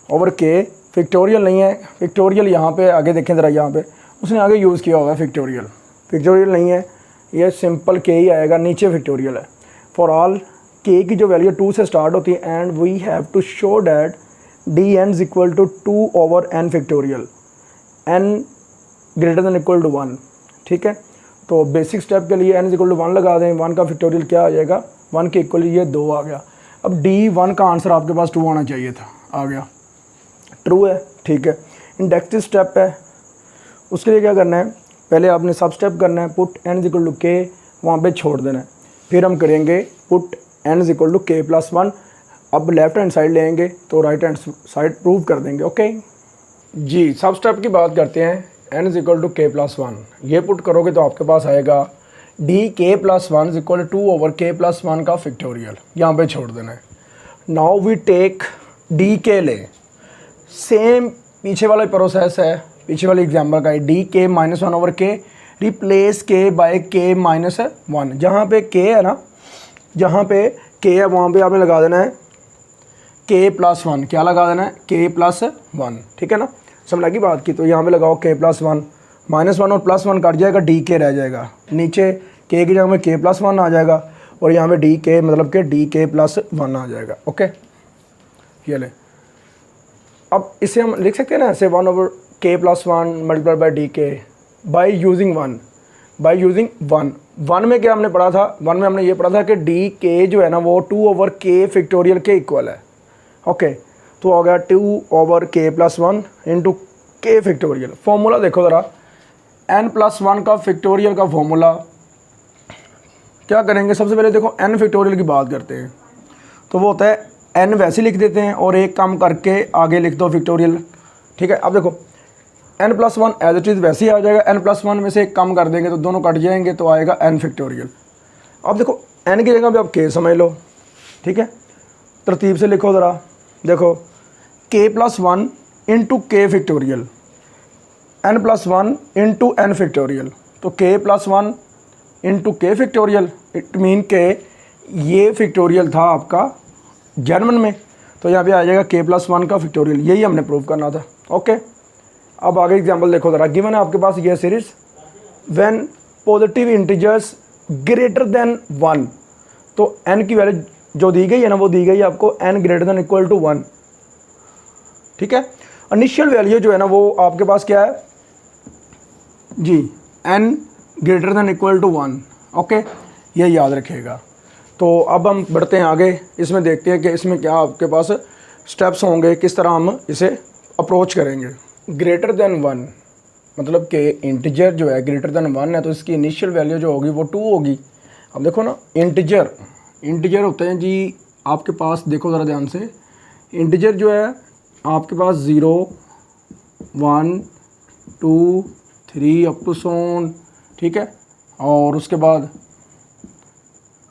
over k factorial नहीं है, फैक्टोरियल यहाँ पे आगे देखें ज़रा, यहाँ पे उसने आगे यूज़ किया होगा फैक्टोरियल, फैक्टोरियल नहीं है, ये सिंपल k ही आएगा, नीचे फैक्टोरियल है। फॉर ऑल k की जो वैल्यू 2 से स्टार्ट होती है and we have to show that Dn = 2 over n factorial, n > 1, ठीक है। तो बेसिक स्टेप के लिए n = 1 लगा दें, 1 का फैक्टोरियल क्या आ जाएगा, 1 के इक्वल ये 2 आ गया। अब D1 का आंसर आपके पास 2 आना चाहिए था, आ गया, ट्रू है, ठीक है। इंडक्टिव स्टेप है, उसके लिए क्या करना है, पहले आपने सब स्टेप करना है, पुट n = k वहाँ पे छोड़ देना है, फिर हम करेंगे पुट n = k + 1। अब लेफ्ट हैंड साइड लेंगे तो राइट हैंड साइड प्रूव कर देंगे। ओके जी, सब स्टेप की बात करते हैं, n = k + 1 ये पुट करोगे तो आपके पास आएगा DK + 1 = 2 ओवर k + 1 का फैक्टोरियल, यहाँ पे छोड़ देना है। नाउ वी टेक DK ले, सेम पीछे वाला प्रोसेस है, पीछे वाले एग्जाम्पल का है, DK - 1 over k, replace k / k - 1। जहाँ पे k है ना, जहाँ पे के है वहाँ पे आपने लगा देना है k+1, क्या लगा देना है k+1, ठीक है ना, समझ लगी बात की। तो यहाँ पे लगाओ k+1, -1 और +1 कट जाएगा, डी के रह जाएगा, नीचे k की जगह में k+1 आ जाएगा और यहाँ पे डी के मतलब कि dk+1 आ जाएगा। ओके, ये ले, अब इसे हम लिख सकते हैं ना ऐसे 1/k+1 मल्टीप्लाई बाई डी के बाई यूजिंग 1 1 में क्या हमने पढ़ा था, 1 में हमने ये पढ़ा था कि डी के जो है ना वो 2/k फैक्टोरियल के इक्वल है। ओके, तो हो गया 2/k+1 इंटू के फैक्टोरियल। फॉर्मूला देखो ज़रा, n+1 का फैक्टोरियल का फॉर्मूला क्या करेंगे, सबसे पहले देखो n फैक्टोरियल की बात करते हैं, तो वो होता है n वैसे लिख देते हैं और एक कम करके आगे लिख दो फैक्टोरियल, ठीक है। अब देखो n+1 एज इट इज़ वैसे ही आ जाएगा, n+1 में से एक कम कर देंगे तो दोनों कट जाएंगे तो आएगा n फैक्टोरियल। अब देखो n की जगह पे आप k समझ लो, ठीक है, तरतीब से लिखो ज़रा, देखो k+1 इंटू के factorial, n+1 into n factorial, तो k+1 इंटू के फैक्टोरियल, इट मीन के ये फैक्टोरियल था आपका जर्मन में, तो यहाँ पे आ जाएगा k+1 का फैक्टोरियल, यही हमने प्रूव करना था। ओके, अब आगे एग्जांपल देखो ज़रा, गिवन है आपके पास ये series, when positive integers greater than 1, तो n की वैल्यू जो दी गई है ना वो दी गई है आपको n greater than equal to 1, ठीक है। इनिशियल वैल्यू जो है ना वो आपके पास क्या है जी, n greater than equal to 1। Okay, ये याद रखिएगा। तो अब हम बढ़ते हैं आगे, इसमें देखते हैं कि इसमें क्या आपके पास स्टेप्स होंगे, किस तरह हम इसे अप्रोच करेंगे। ग्रेटर देन 1 मतलब कि इंटीजर जो है ग्रेटर देन 1 है तो इसकी इनिशियल वैल्यू जो होगी वो 2 होगी। अब देखो ना, इंटीजर होते हैं जी आपके पास, देखो ज़रा ध्यान से, इंटीजर जो है आपके पास 0 1 2 3 अप टू सोन, ठीक है, और उसके बाद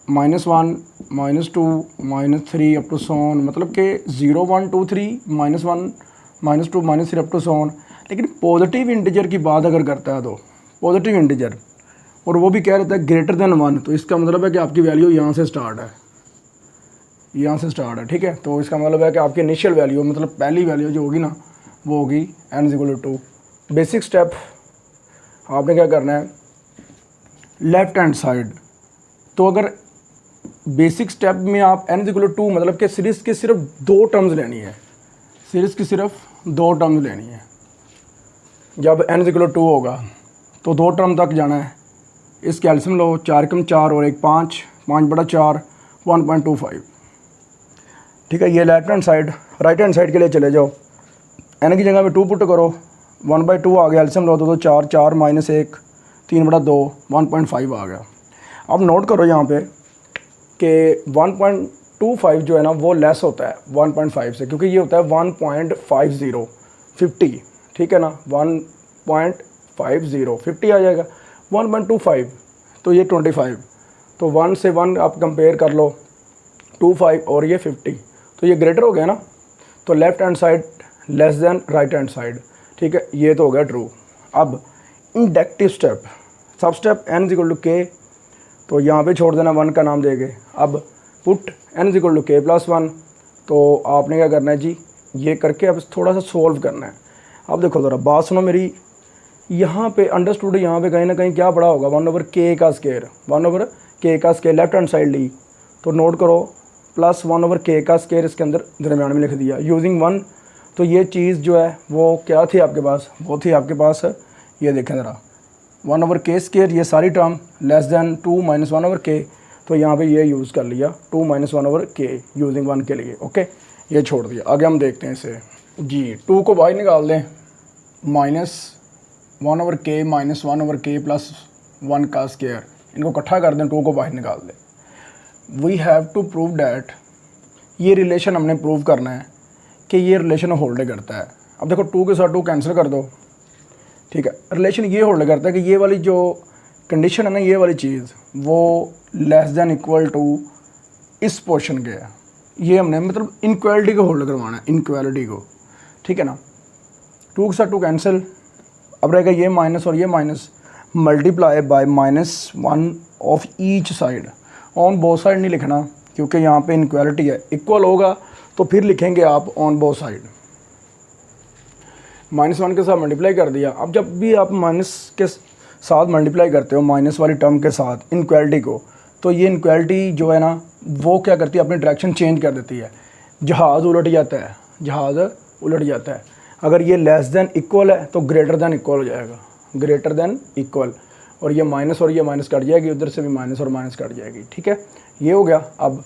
-1 -2 -3 अप टू सोन, मतलब कि 0 1 2 3 -1 -2 -3 अप टू सोन। लेकिन पॉजिटिव इंटीजर की बात अगर करता है तो पॉजिटिव इंटीजर, और वो भी कह रहता है ग्रेटर देन 1, तो इसका मतलब है कि आपकी वैल्यू यहाँ से स्टार्ट है, यहाँ से स्टार्ट है, ठीक है। तो इसका मतलब है कि आपकी इनिशियल वैल्यू मतलब पहली वैल्यू जो होगी ना वो होगी n=2। बेसिक स्टेप आपने क्या करना है, लेफ्ट हैंड साइड, तो अगर बेसिक स्टेप में आप n=2 मतलब कि सीरीज़ की सिर्फ 2 टर्म्स लेनी है, सीरीज़ की सिर्फ 2 टर्म्स लेनी है। जब n=2 होगा तो 2 टर्म तक जाना है, इसके एल्सियम लो, 4 कम 4 और 1 5, 5/4 1.25, ठीक है। ये left hand side, right hand side के लिए चले जाओ, n की जगह में 2 पुट करो, 1/2 आ गया, एल्सियम लो तो 4 4 -1 3/2 1.5 आ गया। अब नोट करो यहाँ पे कि 1.25 जो है ना वो लेस होता है 1.5 से, क्योंकि ये होता है 1.50 50, ठीक है ना, 1.50 50 आ जाएगा, 1.25 तो ये 25, तो 1 से 1 आप कंपेयर कर लो, 25 और ये 50, तो ये ग्रेटर हो गया ना, तो left hand side less than right hand side, ठीक है, ये तो हो गया ट्रू। अब इंडक्टिव स्टेप, सब स्टेप n=k, तो यहाँ पे छोड़ देना 1 का नाम देंगे। अब पुट n=k+1, तो आपने क्या करना है जी, ये करके अब थोड़ा सा सोल्व करना है। अब देखो ज़रा बात सुनो मेरी, यहाँ पे अंडरस्टूड, यहाँ पे कहीं ना कहीं क्या पड़ा होगा 1/k का स्केयर, 1/k का स्केयर लेफ्ट हैंड साइड ली, तो नोट करो प्लस 1/k का स्केयर इसके अंदर दरम्यान में लिख दिया यूजिंग 1। तो ये चीज़ जो है वो क्या थी आपके पास, वो थी आपके पास, ये देखें ज़रा 1/k स्केयर, ये सारी टर्म लेस दैन 2 - 1/k, तो यहाँ पे ये यूज़ कर लिया 2 - 1/k यूजिंग 1 के लिए। ओके, ये छोड़ दिया। आगे हम देखते हैं इसे जी, 2 को बाहर निकाल दें, -1/k - 1/k + 1 का स्केयर, इनको इकट्ठा कर दें, 2 को बाहर निकाल दें। We have to prove that, ये रिलेशन हमने प्रूव करना है कि ये रिलेशन होल्ड करता है। अब देखो 2 के साथ 2 कैंसिल कर दो, ठीक है, रिलेशन ये होल्ड करता है कि ये वाली जो कंडीशन है ना, ये वाली चीज़ वो लेस देन इक्वल टू इस पोर्शन के है, ये हमने मतलब इनक्वालिटी को होल्ड करवाना है, इनक्वालिटी को, ठीक है ना। 2 के साथ 2 कैंसिल, अब रहेगा ये माइनस और ये minus, multiply by -1 of each side, on both side नहीं लिखना, क्योंकि यहाँ पे इनक्वालिटी है। इक्वल होगा तो फिर लिखेंगे आप ऑन बोथ साइड। -1 के साथ मल्टीप्लाई कर दिया। अब जब भी आप माइनस के साथ मल्टीप्लाई करते हो माइनस वाली टर्म के साथ इनक्वालिटी को, तो ये इनक्वालिटी जो है ना वो क्या करती है, अपनी डायरेक्शन चेंज कर देती है। जहाज़ उलट जाता है, जहाज़ उलट जाता है। अगर ये लेस देन इक्वल है तो ग्रेटर देन इक्वल हो जाएगा, ग्रेटर देन इक्वल। और ये माइनस कट जाएगी, उधर से भी माइनस और माइनस कट जाएगी। ठीक है, ये हो गया। अब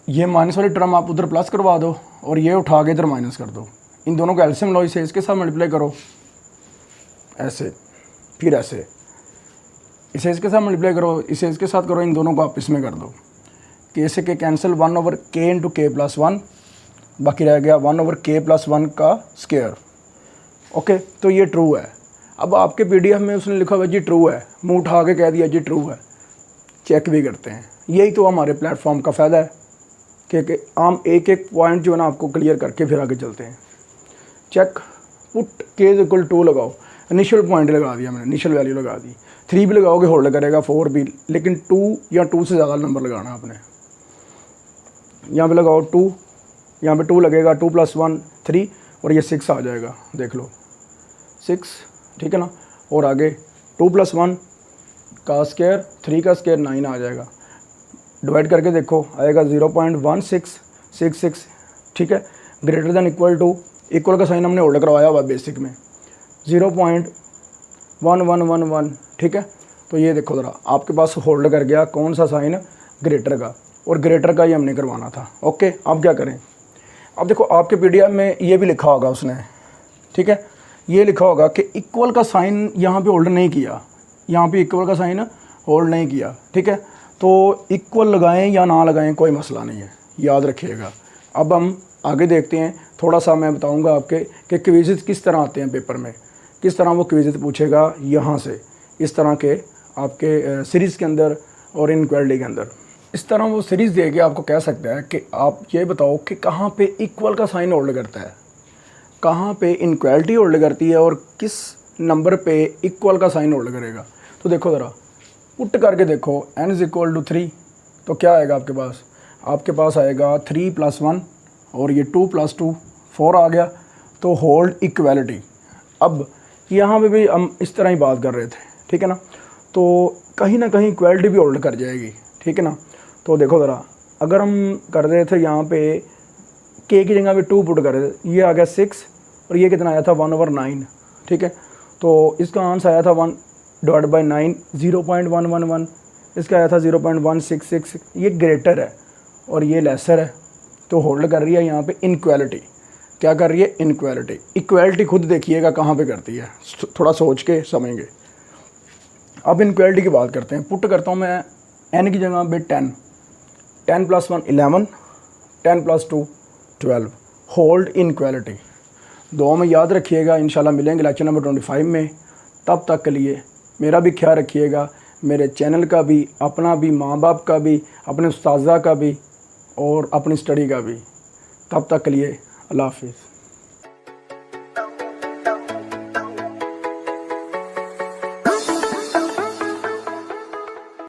ये माइनस वाली टर्म आप उधर प्लस करवा दो और ये उठा के इधर माइनस कर दो। इन दोनों का एलसीएम लो, इसे इसके साथ मल्टीप्लाई करो ऐसे, फिर ऐसे, इसे इसके साथ मल्टीप्लाई करो, इसे इसके साथ करो, इन दोनों को आप इसमें कर दो। के से के कैंसिल, 1/k इंटू के प्लस 1, बाकी रह गया 1/k प्लस 1 का स्क्वायर। ओके, तो ये ट्रू है। अब आपके पीडीएफ में उसने लिखा हुआ जी ट्रू है, मुंह उठा के कह दिया जी ट्रू है, चेक भी करते हैं। यही तो हमारे प्लेटफॉर्म का फ़ायदा है कि हम एक एक पॉइंट जो है ना आपको क्लियर करके फिर आगे चलते हैं। चेक, पुट के इज इक्वल 2 लगाओ, इनिशियल पॉइंट लगा दिया मैंने, इनिशियल वैल्यू लगा दी। 3 भी लगाओगे होल्ड करेगा, 4 भी, लेकिन 2 या 2 से ज़्यादा नंबर लगाना आपने। यहाँ पे लगाओ 2, यहाँ पे 2 लगेगा, 2 + 1 3 और ये 6 आ जाएगा, देख लो 6, ठीक है ना। और आगे 2 + 1 का स्क्वायर, 3 का स्क्वायर 9 आ जाएगा। डिवाइड करके देखो आएगा 0.1666, ठीक है। Greater than equal to, equal का साइन हमने होल्ड करवाया हुआ बेसिक में, 0.1111, ठीक है। तो ये देखो ज़रा आपके पास होल्ड कर गया कौन सा साइन, ग्रेटर का, और ग्रेटर का ही हमने करवाना था। ओके, अब क्या करें। अब देखो आपके पीडीएफ में ये भी लिखा होगा उसने, ठीक है, ये लिखा होगा कि इक्वल का साइन यहाँ पे होल्ड नहीं किया, यहाँ पे इक्वल का साइन होल्ड नहीं किया, ठीक है। तो इक्वल लगाएं या ना लगाएं कोई मसला नहीं है, याद रखिएगा। अब हम आगे देखते हैं, थोड़ा सा मैं बताऊंगा आपके कि क्विज़ किस तरह आते हैं पेपर में, किस तरह वो क्विज़ पूछेगा यहाँ से, इस तरह के आपके सीरीज़ के अंदर और इनक्वालिटी के अंदर। इस तरह वो सीरीज़ दे के आपको कह सकता है कि आप ये बताओ कि कहाँ पे इक्वल का साइन होल्ड करता है, कहाँ पे इनक्वालिटी होल्ड करती है और किस नंबर पे इक्वल का साइन होल्ड करेगा। तो देखो ज़रा पुट करके देखो, n = 3, तो क्या आएगा आपके पास आएगा 3 + 1 और ये 2 + 2 4 आ गया, तो होल्ड इक्वालिटी। अब यहाँ पे भी हम इस तरह ही बात कर रहे थे, ठीक है ना, तो कहीं ना कहीं इक्वालिटी भी होल्ड कर जाएगी, ठीक है ना। तो देखो ज़रा अगर हम कर रहे थे यहाँ पे k की जगह पे 2 पुट कर रहे थे, ये आ गया 6 और ये कितना आया था 1/9, ठीक है। तो इसका आंसर आया था 1/9, 0.111, इसका आया था 0.166। ये ग्रेटर है और ये लेसर है, तो होल्ड कर रही है यहाँ पे इनक्वालिटी। क्या कर रही है, इनक्वालिटी। इक्वालिटी खुद देखिएगा कहाँ पे करती है, थोड़ा सोच के समझेंगे। अब इनक्वालिटी की बात करते हैं। पुट करता हूँ मैं n की जगह पे 10 + 1 11, 10 + 2 12, होल्ड इनक्वालिटी। दो में याद रखिएगा, इंशाल्लाह मिलेंगे लेक्चर नंबर 25 में। तब तक के लिए मेरा भी ख्याल रखिएगा, मेरे चैनल का भी, अपना भी, माँ बाप का भी, अपने उस्ताज़ा का भी और अपनी स्टडी का भी। तब तक के लिए अल्लाह हाफिज़।